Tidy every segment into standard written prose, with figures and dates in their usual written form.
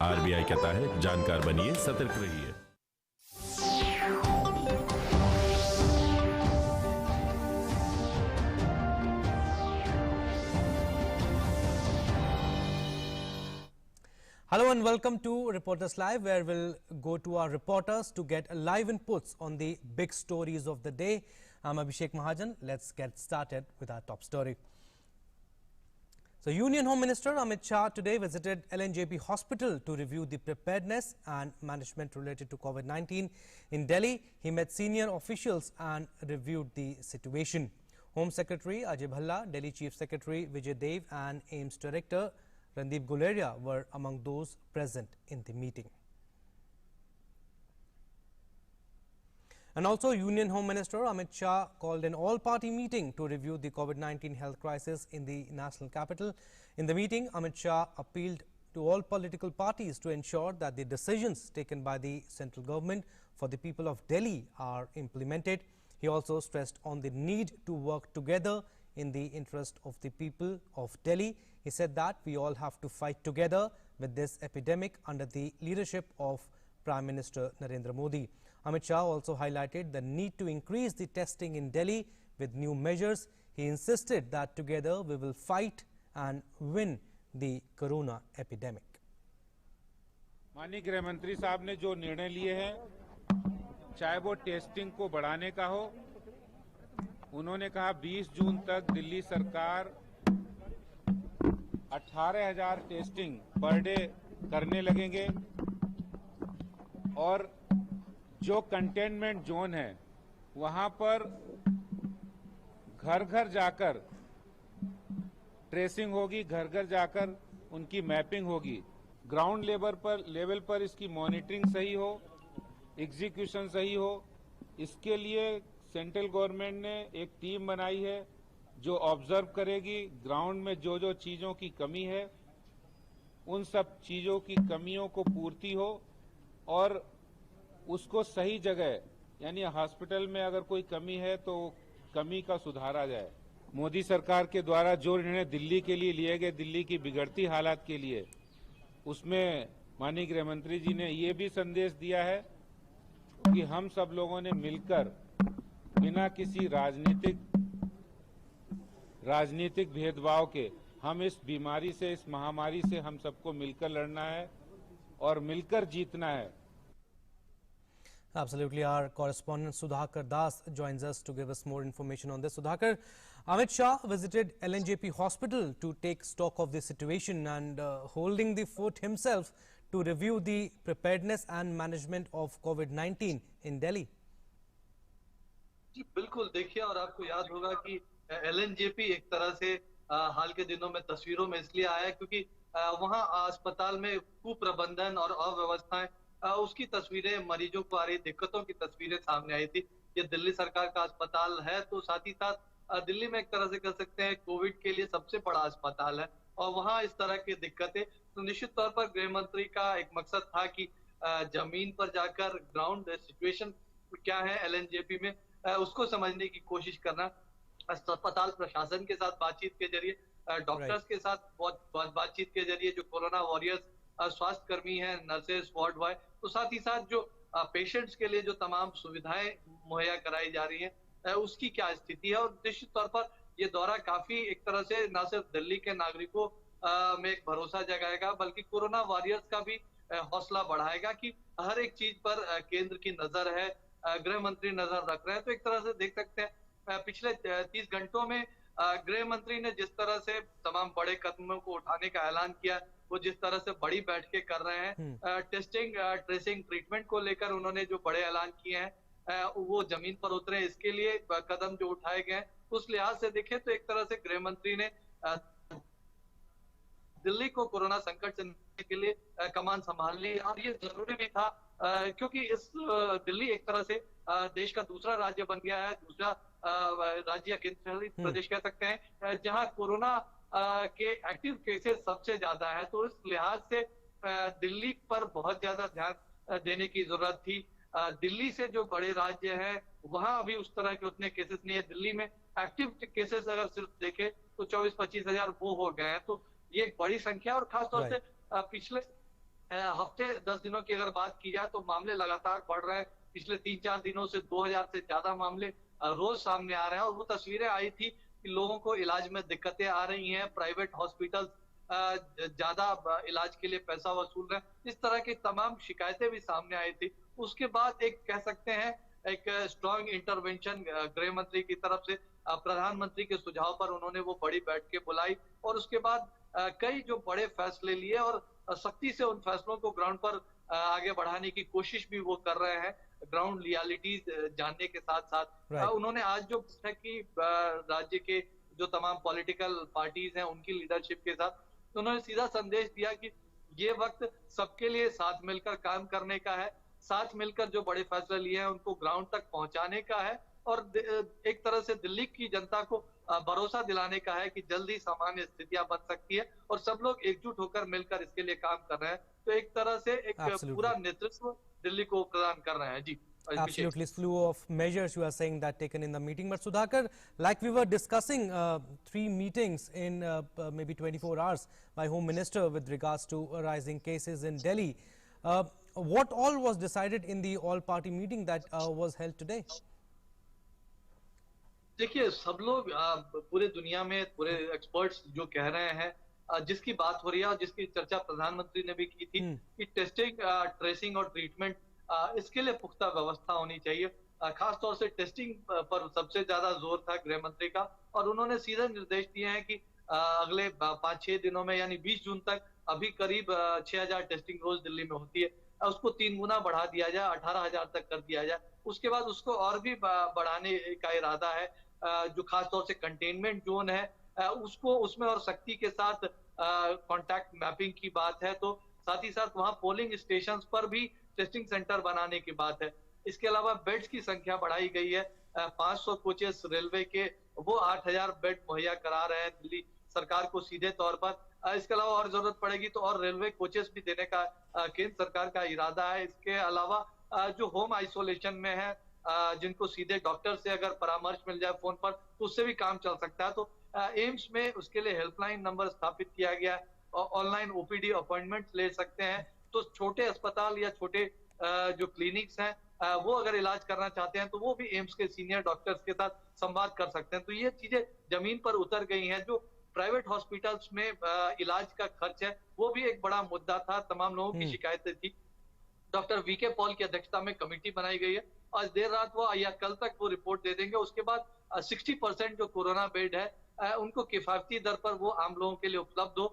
RBI कहता है, जानकार बनिए, सतर्क रहिए। Hello and welcome to Reporters Live, where we'll go to our reporters to get live inputs on the big stories of the day. I'm Abhishek Mahajan. Let's get started with our top story. So, Union Home Minister Amit Shah today visited LNJP Hospital to review the preparedness and management related to COVID-19. In Delhi, he met senior officials and reviewed the situation. Home Secretary Ajay Bhalla, Delhi Chief Secretary Vijay Dev and AIIMS Director Randeep Guleria were among those present in the meeting. And also, Union Home Minister Amit Shah called an all-party meeting to review the COVID-19 health crisis in the national capital. In the meeting, Amit Shah appealed to all political parties to ensure that the decisions taken by the central government for the people of Delhi are implemented. He also stressed on the need to work together in the interest of the people of Delhi. He said that we all have to fight together with this epidemic under the leadership of Prime Minister Narendra Modi. Amit Shah also highlighted the need to increase the testing in Delhi with new measures. He insisted that together we will fight and win the corona epidemic. माननीय गृह मंत्री साहब ने जो निर्णय लिए हैं, चाहे वो टेस्टिंग को बढ़ाने का हो, उन्होंने कहा 20 जून तक दिल्ली सरकार 18,000 टेस्टिंग पर डे करने लगेंगे और जो कंटेनमेंट जोन है वहां पर घर घर जाकर ट्रेसिंग होगी, घर घर जाकर उनकी मैपिंग होगी। ग्राउंड लेवल पर इसकी मॉनिटरिंग सही हो, एग्जीक्यूशन सही हो, इसके लिए सेंट्रल गवर्नमेंट ने एक टीम बनाई है जो ऑब्जर्व करेगी ग्राउंड में जो जो चीजों की कमी है, उन सब चीजों की कमियों को पूर्ति हो और उसको सही जगह, यानी हॉस्पिटल में अगर कोई कमी है तो कमी का सुधारा जाए। मोदी सरकार के द्वारा जो निर्णय दिल्ली के लिए लिए गए, दिल्ली की बिगड़ती हालात के लिए, उसमें माननीय गृह मंत्री जी ने ये भी संदेश दिया है कि हम सब लोगों ने मिलकर बिना किसी राजनीतिक भेदभाव के हम इस बीमारी से, इस महामारी से हम सबको मिलकर लड़ना है और मिलकर जीतना है। Absolutely. Our correspondent Sudhakar Das joins us to give us more information on this. Sudhakar, Amit Shah visited LNJP Hospital to take stock of the situation and holding the fort himself to review the preparedness and management of COVID-19 in Delhi. जी बिल्कुल, देखिए, और आपको याद होगा कि LNJP एक तरह से हाल के दिनों में तस्वीरों में इसलिए आया क्योंकि वहां अस्पताल में कुप्रबंधन और अव्यवस्थाएं, उसकी तस्वीरें, मरीजों को आ रही दिक्कतों की तस्वीरें सामने आई थी। ये दिल्ली सरकार का अस्पताल है, तो साथ ही साथ दिल्ली में एक तरह से कह सकते हैं कोविड के लिए सबसे बड़ा अस्पताल है और वहां इस तरह की दिक्कतें, तो निश्चित तौर पर गृह मंत्री का एक मकसद था कि जमीन पर जाकर ग्राउंड सिचुएशन क्या है एलएनजेपी में, उसको समझने की कोशिश करना, अस्पताल प्रशासन के साथ बातचीत के जरिए, डॉक्टर्स के साथ बहुत बातचीत के जरिए, जो कोरोना वॉरियर्स स्वास्थ्य कर्मी हैं, नर्सेस, वार्ड बॉय, तो साथ ही साथ जो पेशेंट्स के लिए जो तमाम सुविधाएं मुहैया कराई जा रही हैं, उसकी क्या स्थिति है। और निश्चित तौर पर ये दौरा काफी एक तरह से न सिर्फ दिल्ली के नागरिकों में एक भरोसा जगाएगा, बल्कि कोरोना वॉरियर्स का भी हौसला बढ़ाएगा कि हर एक चीज पर केंद्र की नजर है, गृह मंत्री नजर रख रहे हैं। तो एक तरह से देख सकते हैं पिछले 30 घंटों में गृह मंत्री ने जिस तरह से तमाम बड़े कदमों को उठाने का ऐलान किया, वो जिस तरह से बड़ी बैठकें कर रहे हैं, टेस्टिंग, ट्रेसिंग, ट्रीटमेंट को लेकर उन्होंने जो बड़े ऐलान किए हैं, वो जमीन पर उतरे, इसके लिए कदम जो उठाए गए, उस लिहाज से देखें तो एक तरह से गृह मंत्री ने दिल्ली को कोरोना संकट से निपटने के लिए कमान संभाल ली और ये जरूरी भी था क्योंकि इस दिल्ली एक तरह से देश का दूसरा राज्य बन गया है, दूसरा राज्य केंद्र शासित प्रदेश कह सकते हैं जहां कोरोना के एक्टिव केसेस सबसे ज्यादा है। तो इस लिहाज से दिल्ली पर बहुत ज्यादा ध्यान देने की जरूरत थी। दिल्ली से जो बड़े राज्य हैं वहां अभी उस तरह के उतने केसेस नहीं है। दिल्ली में एक्टिव केसेस अगर सिर्फ देखें तो 24-25 हजार वो हो गए हैं, तो ये एक बड़ी संख्या और खासतौर से हफ्ते 10 दिनों की अगर बात की जाए तो मामले लगातार बढ़ रहे हैं। पिछले 3-4 दिनों से 2000 से ज्यादा मामले रोज सामने आ रहे हैं और वो तस्वीरें आई थी कि लोगों को इलाज में दिक्कतें आ रही हैं, प्राइवेट हॉस्पिटल ज्यादा इलाज के लिए पैसा वसूल रहे हैं। इस तरह की तमाम शिकायतें भी सामने आई थी। उसके बाद एक कह सकते हैं एक स्ट्रांग इंटरवेंशन गृह मंत्री की तरफ से प्रधानमंत्री के सुझाव पर उन्होंने वो बड़ी बैठकें बुलाई और उसके बाद कई जो बड़े फैसले लिए और सख्ती से उन फैसलों को ग्राउंड पर आगे बढ़ाने की कोशिश भी वो कर रहे हैं ग्राउंड रियलिटीज जानने के साथ साथ Right. उन्होंने आज जो बैठक की राज्य के जो तमाम पॉलिटिकल पार्टीज हैं उनकी लीडरशिप के साथ तो उन्होंने सीधा संदेश दिया कि ये वक्त सबके लिए साथ मिलकर काम करने का है, साथ मिलकर जो बड़े फैसले लिए हैं उनको ग्राउंड तक पहुंचाने का है और एक तरह से दिल्ली की जनता को भरोसा दिलाने का है कि जल्द ही सामान्य स्थितियां बन सकती है और सब लोग एकजुट होकर मिलकर इसके लिए काम कर रहे हैं। तो एक तरह से एक Absolutely. पूरा नेतृत्व दिल्ली को प्रदान कर रहे हैं। जी Absolutely, slew of measures you are saying that taken in the meeting. But Sudhakar, like we were discussing 3 meetings in maybe 24 hours by Home Minister with regards to rising cases in Delhi. What all was decided in the all-party meeting that was held today? देखिए सब लोग पूरे दुनिया में पूरे experts जो कह रहे हैं जिसकी बात हो रही है और जिसकी चर्चा प्रधानमंत्री ने भी की थी कि टेस्टिंग ट्रेसिंग और ट्रीटमेंट इसके लिए पुख्ता व्यवस्था होनी चाहिए। खास तौर से टेस्टिंग पर सबसे ज्यादा जोर था गृह मंत्री का और उन्होंने सीधे निर्देश दिए हैं कि अगले 5-6 दिनों में यानी 20 जून तक अभी करीब 6000 टेस्टिंग रोज दिल्ली में होती है, उसको 3 गुना बढ़ा दिया जाए, 18000 तक कर दिया जाए। उसके बाद उसको और भी बढ़ाने का इरादा है। जो खास तौर से कंटेनमेंट जोन है उसको उसमें और सख्ती के साथ कॉन्टैक्ट मैपिंग की बात है, तो साथ ही साथ वहां पोलिंग स्टेशन पर भी टेस्टिंग सेंटर बनाने की बात है। इसके अलावा बेड्स की संख्या बढ़ाई गई है। 500 कोचेस रेलवे के वो 8000 बेड मुहैया करा रहे हैं दिल्ली सरकार को सीधे तौर पर। इसके अलावा और जरूरत पड़ेगी तो और रेलवे कोचेस भी देने का केंद्र सरकार का इरादा है। इसके अलावा जो होम आइसोलेशन में है जिनको सीधे डॉक्टर से अगर परामर्श मिल जाए फोन पर तो उससे भी काम चल सकता है। तो एम्स में उसके लिए हेल्पलाइन नंबर स्थापित किया गया है और ऑनलाइन ओपीडी अपॉइंटमेंट ले सकते हैं। तो छोटे अस्पताल या छोटे जो क्लिनिक्स हैं वो अगर इलाज करना चाहते हैं तो वो भी एम्स के सीनियर डॉक्टर्स के साथ संवाद कर सकते हैं। तो ये चीजें जमीन पर उतर गई हैं। जो प्राइवेट हॉस्पिटल्स में इलाज का खर्च है वो भी एक बड़ा मुद्दा था, तमाम लोगों की शिकायतें थी। डॉक्टर वीके पॉल की अध्यक्षता में कमेटी बनाई गई है। आज देर रात वो या कल तक वो रिपोर्ट दे देंगे। उसके बाद 60% जो कोरोना बेड है उनको किफायती दर पर वो आम लोगों के लिए उपलब्ध हो,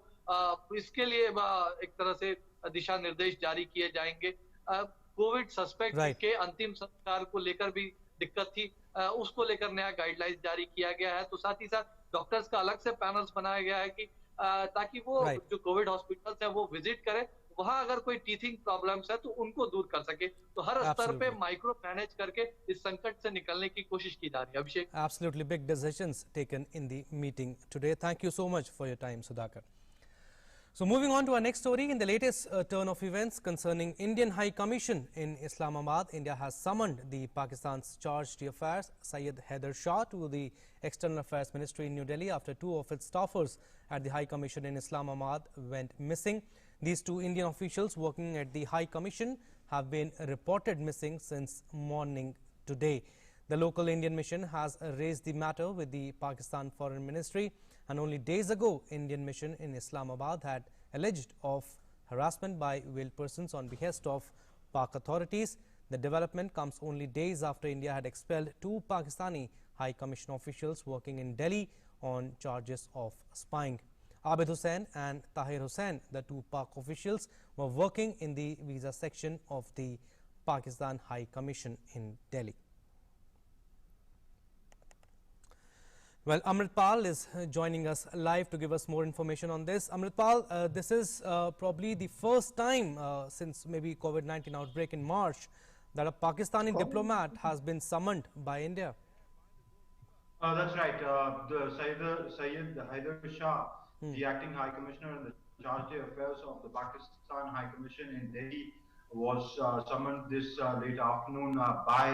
इसके लिए एक तरह से दिशा निर्देश जारी किए जाएंगे। कोविड सस्पेक्ट के अंतिम संस्कार को लेकर भी दिक्कत थी, उसको लेकर नया गाइडलाइंस जारी किया गया है। तो साथ ही साथ डॉक्टर्स का अलग से पैनल्स बनाया गया है कि ताकि वो जो कोविड हॉस्पिटल्स है वो विजिट करें, वहां अगर कोई टीथिंग प्रॉब्लम्स है तो उनको दूर कर सके। तो हर स्तर पे माइक्रो मैनेज करके इस संकट से निकलने की कोशिश की जा रही है। अभिषेक, Absolutely, big decisions taken in the meeting today. Thank you so much for your time, Sudhakar. So moving on to our next story, in the latest turn of events concerning Indian High Commission in Islamabad, India has summoned the Pakistan's charge d'affaires Syed Haider Shah to the External Affairs Ministry in New Delhi after 2 of its staffers at the High Commission in Islamabad went missing. These 2 Indian officials working at the High Commission have been reported missing since morning today. The local Indian mission has raised the matter with the Pakistan Foreign Ministry, and only days ago, Indian mission in Islamabad had alleged of harassment by veiled persons on behest of Pak authorities. The development comes only days after India had expelled 2 Pakistani High Commission officials working in Delhi on charges of spying. Abid Hussain and Tahir Hussain, the 2 Pak officials, were working in the visa section of the Pakistan High Commission in Delhi. Well, Amritpal is joining us live to give us more information on this. Amritpal, this is probably the first time since maybe COVID-19 outbreak in March that a Pakistani diplomat has been summoned by India. That's right. The Syed Haider Shah, the acting High Commissioner in the Charge d'Affaires of the Pakistan High Commission in Delhi, was summoned this late afternoon by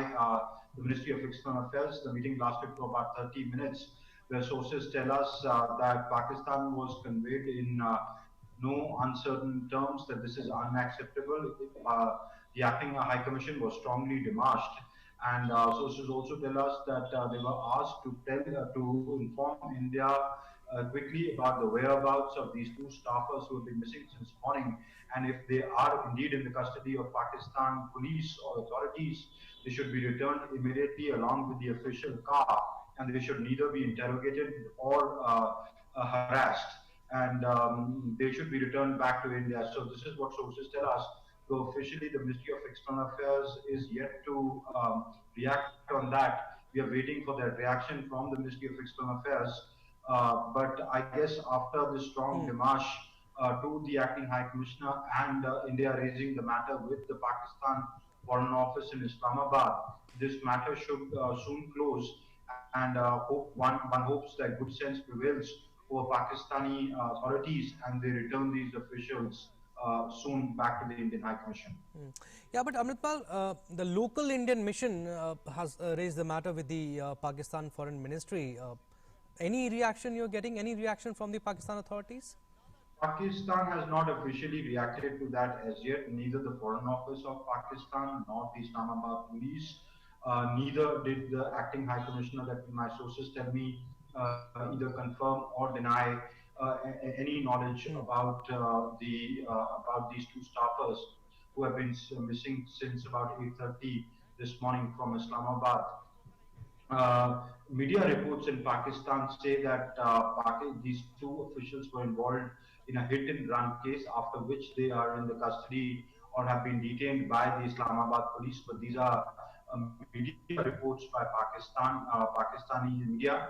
the Ministry of External Affairs. The meeting lasted for about 30 minutes, where sources tell us that Pakistan was conveyed in no uncertain terms that this is unacceptable. The acting High Commission was strongly demarched, and sources also tell us that they were asked to inform India quickly about the whereabouts of these two staffers who have been missing since morning, and if they are indeed in the custody of Pakistan police or authorities, they should be returned immediately along with the official car, and they should neither be interrogated or harassed, and they should be returned back to India. So this is what sources tell us. Though officially the Ministry of External Affairs is yet to react on that. We are waiting for that reaction from the Ministry of External Affairs. But I guess after this strong démarche to the acting High Commissioner and India raising the matter with the Pakistan Foreign Office in Islamabad, this matter should soon close, and one hopes that good sense prevails over Pakistani authorities and they return these officials soon back to the Indian High Commission. Yeah, but Amritpal, the local Indian mission has raised the matter with the Pakistan Foreign Ministry. Any reaction you're getting? Any reaction from the Pakistan authorities? Pakistan has not officially reacted to that as yet, neither the Foreign Office of Pakistan nor the Islamabad police. Neither did the acting High Commissioner, that my sources tell me, either confirm or deny any knowledge about these two staffers who have been missing since about 8:30 this morning from Islamabad. Media reports in Pakistan say that these two officials were involved in a hit and run case, after which they are in the custody or have been detained by the Islamabad police. But these are media reports by Pakistani media.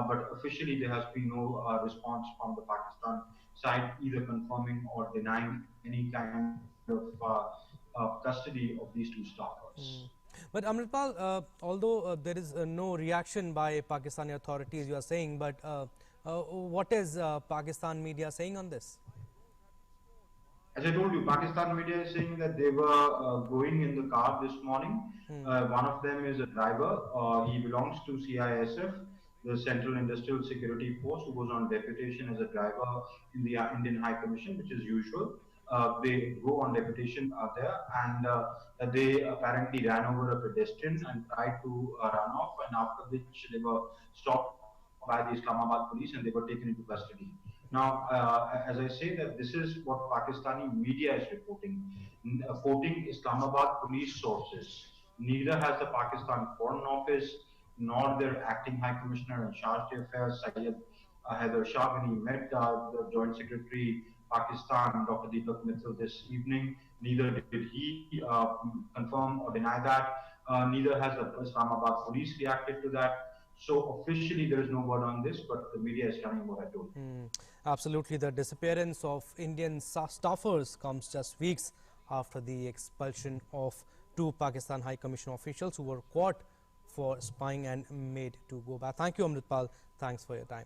But officially, there has been no response from the Pakistan side, either confirming or denying any kind of custody of these two staffers. But Amritpal, although there is no reaction by Pakistani authorities, you are saying, but what is Pakistan media saying on this? As I told you, Pakistan media is saying that they were going in the car this morning. One of them is a driver. He belongs to CISF, the Central Industrial Security Force, who was on deputation as a driver in the Indian High Commission, which is usual. They go on deputation there, and they apparently ran over a pedestrian and tried to run off, and after which they were stopped by the Islamabad police and they were taken into custody. Now, as I say, that this is what Pakistani media is reporting, quoting Islamabad police sources. Neither has the Pakistan Foreign Office nor their acting High Commissioner in Charge of Affairs, Syed Haider Shah, when he met the Joint Secretary Pakistan, Dr. Deepak Mittal, this evening. Neither did he confirm or deny that. Neither has the Islamabad police reacted to that. So officially there is no word on this, but the media is telling what I told. Absolutely. The disappearance of Indian staffers comes just weeks after the expulsion of two Pakistan High Commission officials who were caught for spying and made to go back. Thank you, Amritpal. Thanks for your time.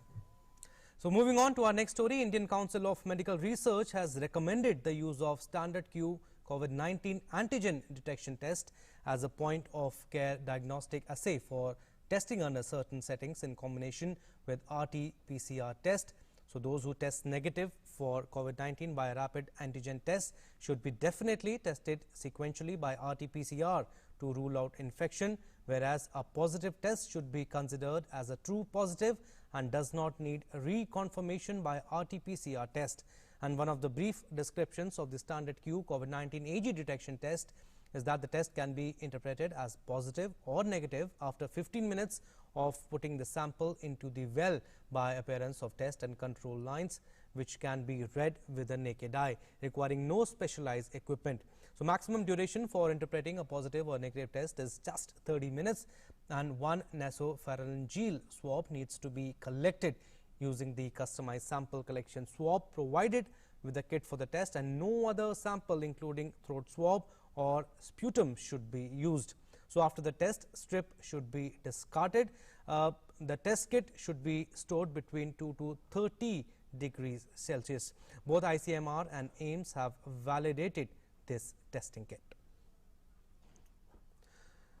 So moving on to our next story, Indian Council of Medical Research has recommended the use of standard Q COVID-19 antigen detection test as a point of care diagnostic assay for testing under certain settings in combination with RT-PCR test. So those who test negative for COVID-19 by a rapid antigen test should be definitely tested sequentially by RT-PCR to rule out infection, whereas a positive test should be considered as a true positive and does not need reconfirmation by RT-PCR test. And one of the brief descriptions of the standard Q COVID-19 AG detection test is that the test can be interpreted as positive or negative after 15 minutes of putting the sample into the well by appearance of test and control lines, which can be read with the naked eye, requiring no specialized equipment. So maximum duration for interpreting a positive or negative test is just 30 minutes, and one nasopharyngeal swab needs to be collected using the customized sample collection swab provided with the kit for the test, and no other sample including throat swab or sputum should be used. So after the test, strip should be discarded. The test kit should be stored between 2 to 30 degrees Celsius. Both ICMR and AIIMS have validated this testing kit.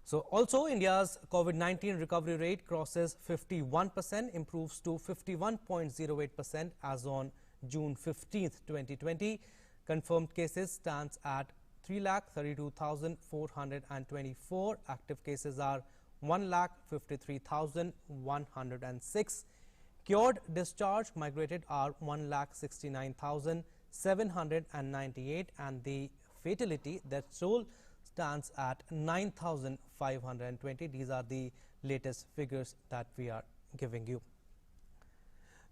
So also India's COVID-19 recovery rate crosses 51%, improves to 51.08% as on June 15th, 2020. Confirmed cases stands at 3,32,424. Active cases are 1,53,106. Cured discharged migrated are 1,69,798, and the fatality death toll stands at 9,520. These are the latest figures that we are giving you.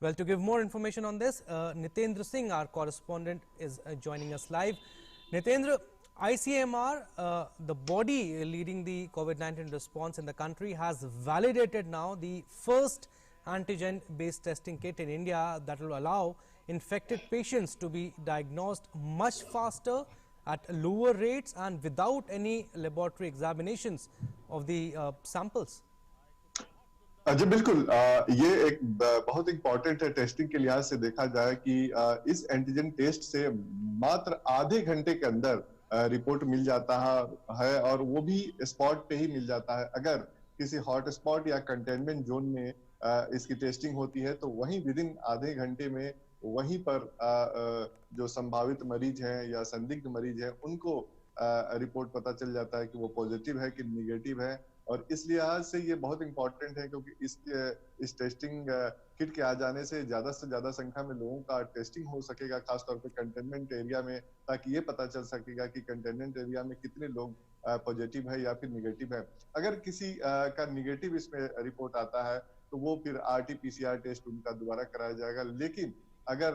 Well, to give more information on this, Nitendra Singh, our correspondent, is joining us live. Nitendra, ICMR, the body leading the COVID-19 response in the country, has validated now the first antigen-based testing kit in India that will allow infected patients to be diagnosed much faster at lower rates and without any laboratory examinations of the samples. जी बिल्कुल, ये एक बहुत important है testing के लिहाज से देखा जाए कि इस एंटीजन टेस्ट से मात्र आधे घंटे के अंदर रिपोर्ट मिल जाता है और वो भी स्पॉट पे ही मिल जाता है। अगर किसी हॉट स्पॉट या कंटेनमेंट जोन में इसकी टेस्टिंग होती है तो वहीं विदिन आधे घंटे में वहीं पर जो संभावित मरीज हैं या संदिग्ध मरीज हैं उनको रिपोर्ट पता चल जाता है कि वो पॉजिटिव है कि निगेटिव है। और इस लिहाज से ये बहुत इंपॉर्टेंट है क्योंकि इस टेस्टिंग किट के आ जाने से ज्यादा संख्या में लोगों का टेस्टिंग हो सकेगा, खासतौर पे कंटेनमेंट एरिया में, ताकि ये पता चल सकेगा कि कंटेनमेंट एरिया में कितने लोग पॉजिटिव है या फिर निगेटिव है। अगर किसी का निगेटिव इसमें रिपोर्ट आता है तो वो फिर RT-PCR टेस्ट उनका दोबारा कराया जाएगा। लेकिन अगर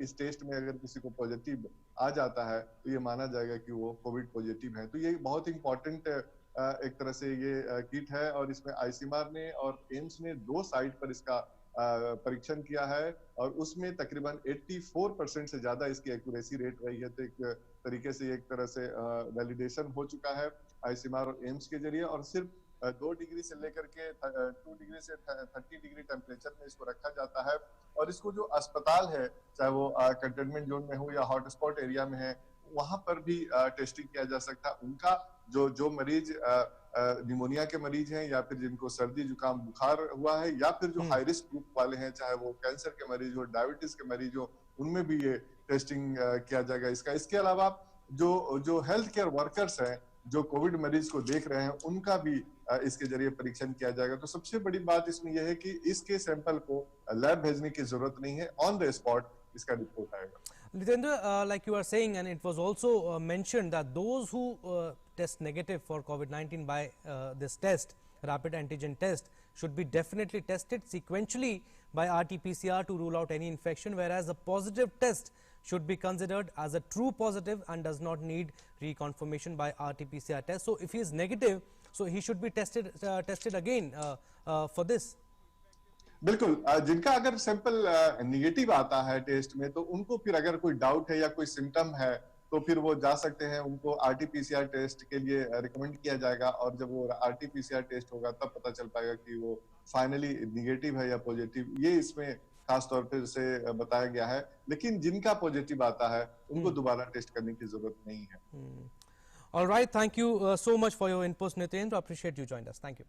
इस टेस्ट में अगर किसी को पॉजिटिव आ जाता है तो ये माना जाएगा कि वो कोविड पॉजिटिव है। तो ये बहुत इंपॉर्टेंट एक तरह से ये किट है और इसमें ICMR ने और एम्स ने 2 साइट पर इसका परीक्षण किया है और उसमें तकरीबन 84% से ज्यादा इसकी एक्यूरेसी रेट रही है। तो एक तरीके से एक तरह से वैलिडेशन हो चुका है ICMR और एम्स के जरिए और सिर्फ 2 डिग्री से लेकर के 2 डिग्री से 30 डिग्री टेम्परेचर में इसको रखा जाता है। और इसको जो अस्पताल है, चाहे वो कंटेनमेंट जोन में हो या हॉटस्पॉट एरिया में है, वहां पर भी टेस्टिंग किया जा सकता है। उनका जो मरीज निमोनिया के मरीज हैं या फिर जिनको सर्दी जुकाम बुखार हुआ है या फिर जो हाई रिस्क ग्रुप वाले हैं, चाहे वो कैंसर के मरीज हो, डायबिटीज के मरीज हो, उनमें भी ये टेस्टिंग किया जाएगा इसका। इसके अलावा जो हेल्थ केयर वर्कर्स हैं जो कोविड मरीज को देख रहे हैं उनका भी इसके जरिए परीक्षण किया जाएगा। तो सबसे बड़ी बात इसमें यह है कि इसके सैंपल को लैब भेजने की जरूरत नहीं है, ऑन द स्पॉट इसका रिपोर्ट आएगा। Litendra, like you are saying, and it was also mentioned that those who test negative for COVID-19 by this test, rapid antigen test, should be definitely tested sequentially by RT-PCR to rule out any infection, whereas a positive test should be considered as a true positive and does not need reconfirmation by RT-PCR test. So, if he is negative, so he should be tested again for this. बिल्कुल, जिनका अगर sample negative आता है test में तो उनको फिर अगर कोई डाउट है या कोई सिम्टम है तो फिर वो जा सकते हैं, उनको RT-PCR टेस्ट के लिए रिकमेंड किया जाएगा और जब वो RT-PCR टेस्ट होगा तब पता चल पाएगा कि वो फाइनली निगेटिव है या पॉजिटिव। ये इसमें खास तौर पे से बताया गया है। लेकिन जिनका पॉजिटिव आता है उनको दोबारा टेस्ट करने की जरूरत नहीं है। All right, thank you so much for your inputs, Nitendra. Appreciate you joined us. Thank you.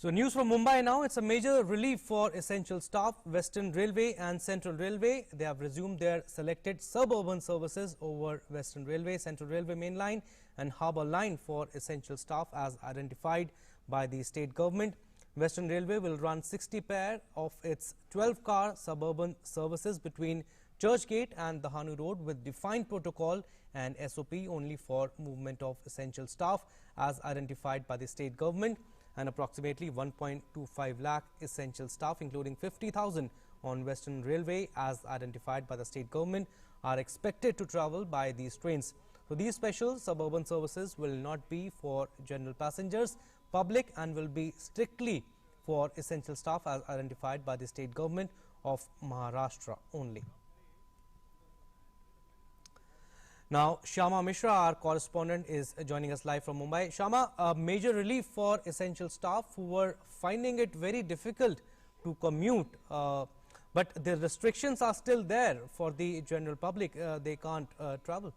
So, news from Mumbai now. It's a major relief for essential staff. Western Railway and Central Railway, they have resumed their selected suburban services over Western Railway, Central Railway main line and harbour line for essential staff as identified by the state government. Western Railway will run 60 pair of its 12-car suburban services between Churchgate and the Hanu Road with defined protocol and SOP only for movement of essential staff as identified by the state government. And approximately 1.25 lakh essential staff, including 50,000 on Western Railway as identified by the state government, are expected to travel by these trains. So, these special suburban services will not be for general passengers, public, and will be strictly for essential staff as identified by the state government of Maharashtra only. Now, Shyama Mishra, our correspondent, is joining us live from Mumbai. Shyama, a major relief for essential staff who were finding it very difficult to commute, but the restrictions are still there for the general public. They can't travel.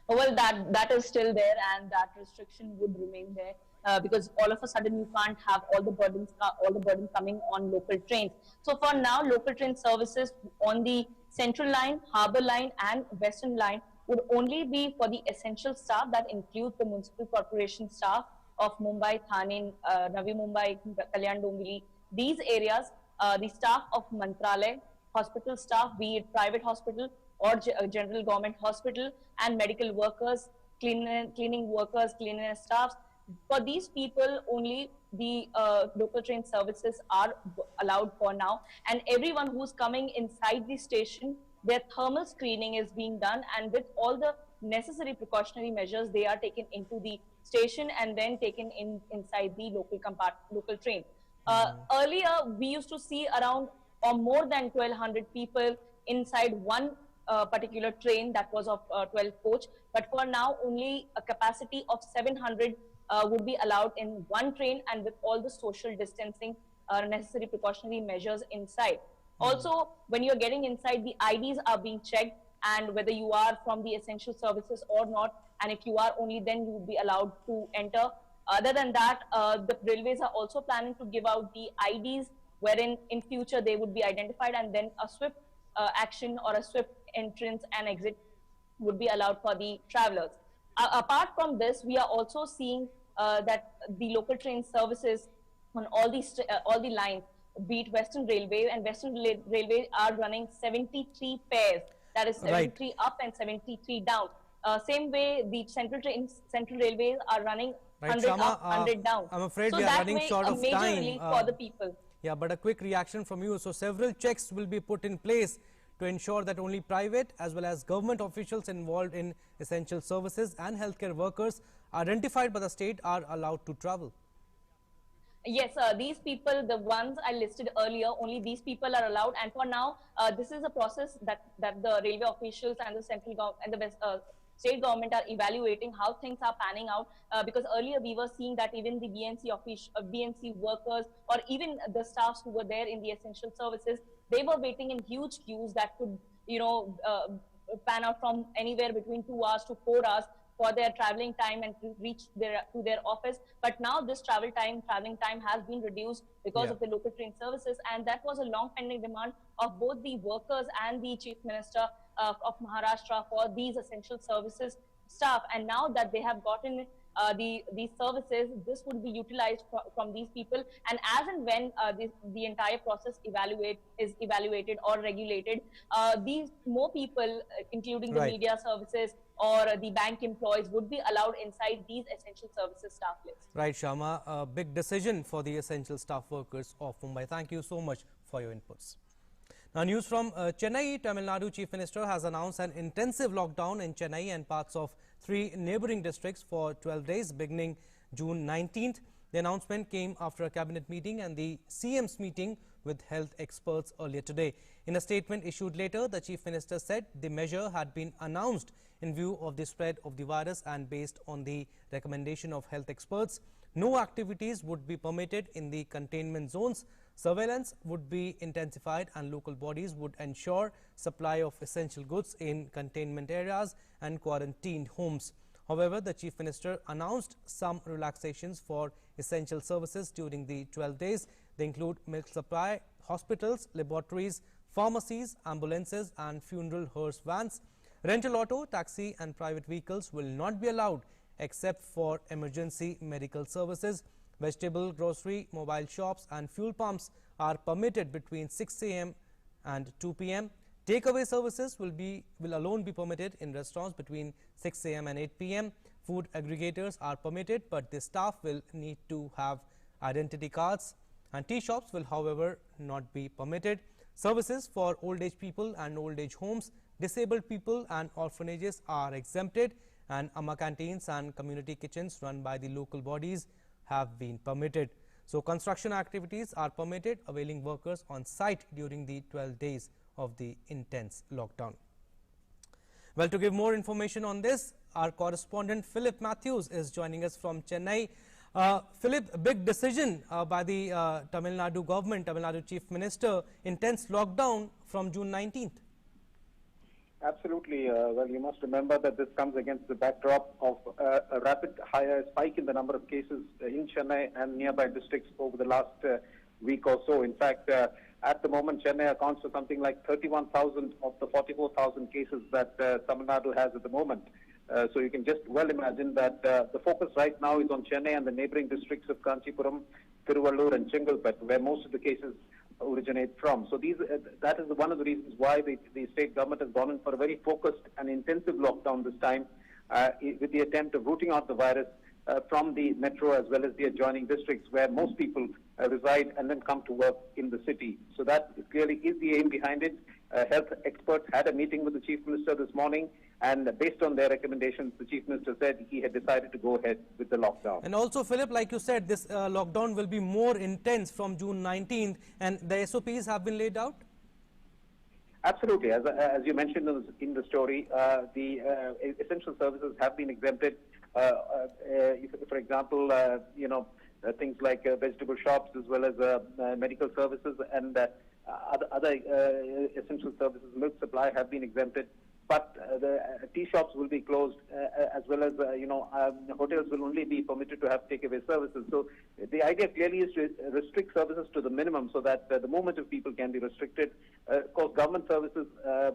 Well, that is still there, and that restriction would remain there because all of a sudden you can't have all the burden coming on local trains. So for now, local train services on the Central Line, Harbour Line, and Western Line would only be for the essential staff that includes the municipal corporation staff of Mumbai, Thane, Navi Mumbai, Kalyan Dombili. These areas, the staff of Mantralay, hospital staff, be it private hospital or general government hospital, and medical workers, cleaning workers, cleanliness staffs. For these people, only the local train services are allowed for now. And everyone who's coming inside the station, their thermal screening is being done, and with all the necessary precautionary measures, they are taken into the station and then taken inside the local train. Earlier, we used to see around or more than 1,200 people inside one particular train that was of 12 coach. But for now, only a capacity of 700 would be allowed in one train, and with all the social distancing, necessary precautionary measures inside. Also, when you're getting inside, the IDs are being checked, and whether you are from the essential services or not, and if you are, only then you will be allowed to enter. Other than that, the railways are also planning to give out the IDs, wherein in future they would be identified, and then a swift action or a swift entrance and exit would be allowed for the travelers. Apart from this, we are also seeing that the local train services on all the lines, be it Western Railway and Western Railway, are running 73 pairs. That is 73 up and 73 down. Same way, the Central Railways are running 100 up, 100 down. I'm afraid so we are running short of major time. relief for the people. Yeah, but a quick reaction from you. So several checks will be put in place to ensure that only private as well as government officials involved in essential services and healthcare workers identified by the state are allowed to travel. Yes, these people, the ones I listed earlier, only these people are allowed. And for now, this is a process that the railway officials and the central government and the state government are evaluating how things are panning out. Because earlier we were seeing that even the BNC workers, or even the staffs who were there in the essential services, they were waiting in huge queues that could, pan out from anywhere between 2 hours to 4 hours for their traveling time and to reach to their office. But now this traveling time has been reduced because of the local train services, and that was a long pending demand of both the workers and the Chief Minister of Maharashtra for these essential services staff. And now that they have gotten these services, this would be utilized from these people. And as and when the entire process is evaluated or regulated, these more people, including the media services or the bank employees, would be allowed inside these essential services staff lists. Right, Shama, a big decision for the essential staff workers of Mumbai. Thank you so much for your inputs. Now, news from Chennai. Tamil Nadu Chief Minister has announced an intensive lockdown in Chennai and parts of 3 neighbouring districts for 12 days beginning June 19th. The announcement came after a cabinet meeting and the CM's meeting with health experts earlier today. In a statement issued later, the Chief Minister said the measure had been announced in view of the spread of the virus and based on the recommendation of health experts. No activities would be permitted in the containment zones. Surveillance would be intensified and local bodies would ensure supply of essential goods in containment areas and quarantined homes. However, the Chief Minister announced some relaxations for essential services during the 12 days. They include milk supply, hospitals, laboratories, pharmacies, ambulances and funeral hearse vans. Rental auto, taxi and private vehicles will not be allowed except for emergency medical services. Vegetable, grocery, mobile shops and fuel pumps are permitted between 6 a.m. and 2 p.m. Takeaway services will alone be permitted in restaurants between 6 a.m. and 8 p.m. Food aggregators are permitted, but the staff will need to have identity cards, and tea shops will, however, not be permitted. Services for old age people and old age homes, disabled people and orphanages are exempted, and Amma canteens and community kitchens run by the local bodies have been permitted. So construction activities are permitted, availing workers on site during the 12 days of the intense lockdown. Well, to give more information on this, our correspondent Philip Matthews is joining us from Chennai. Philip, a big decision by the Tamil Nadu government, Tamil Nadu Chief Minister, intense lockdown from June 19th. Absolutely. Well, you must remember that this comes against the backdrop of a rapid higher spike in the number of cases in Chennai and nearby districts over the last week or so. In fact, at the moment, Chennai accounts for something like 31,000 of the 44,000 cases that Tamil Nadu has at the moment. So you can just well imagine that the focus right now is on Chennai and the neighboring districts of Kanchipuram, Tiruvallur and Chengalpet, where most of the cases originate from. So that is one of the reasons why the state government has gone in for a very focused and intensive lockdown this time, with the attempt of rooting out the virus from the metro as well as the adjoining districts where most people reside and then come to work in the city. So that clearly is the aim behind it. Health experts had a meeting with the Chief Minister this morning, and based on their recommendations, the Chief Minister said he had decided to go ahead with the lockdown. And also, Philip, like you said, this lockdown will be more intense from June 19th, and the SOPs have been laid out? Absolutely. As you mentioned in the story, the essential services have been exempted. For example, things like vegetable shops as well as medical services and other essential services, milk supply have been exempted. But the tea shops will be closed, as well as hotels will only be permitted to have takeaway services. So the idea clearly is to restrict services to the minimum, so that the movement of people can be restricted. Of course, government services,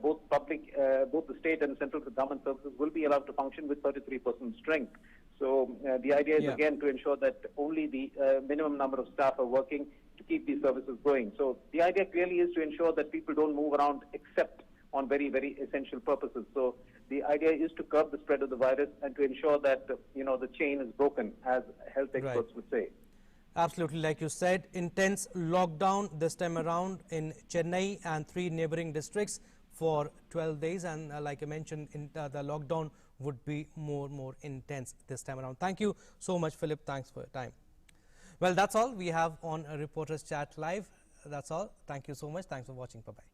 both the state and central government services, will be allowed to function with 33% strength. So the idea is again to ensure that only the minimum number of staff are working to keep these services going. So the idea clearly is to ensure that people don't move around except on very, very essential purposes. So the idea is to curb the spread of the virus and to ensure that, the chain is broken, as health experts would say. Absolutely. Like you said, intense lockdown this time around in Chennai and 3 neighboring districts for 12 days. And like I mentioned, the lockdown would be more intense this time around. Thank you so much, Philip. Thanks for your time. Well, that's all we have on Reporters Chat Live. That's all. Thank you so much. Thanks for watching. Bye-bye.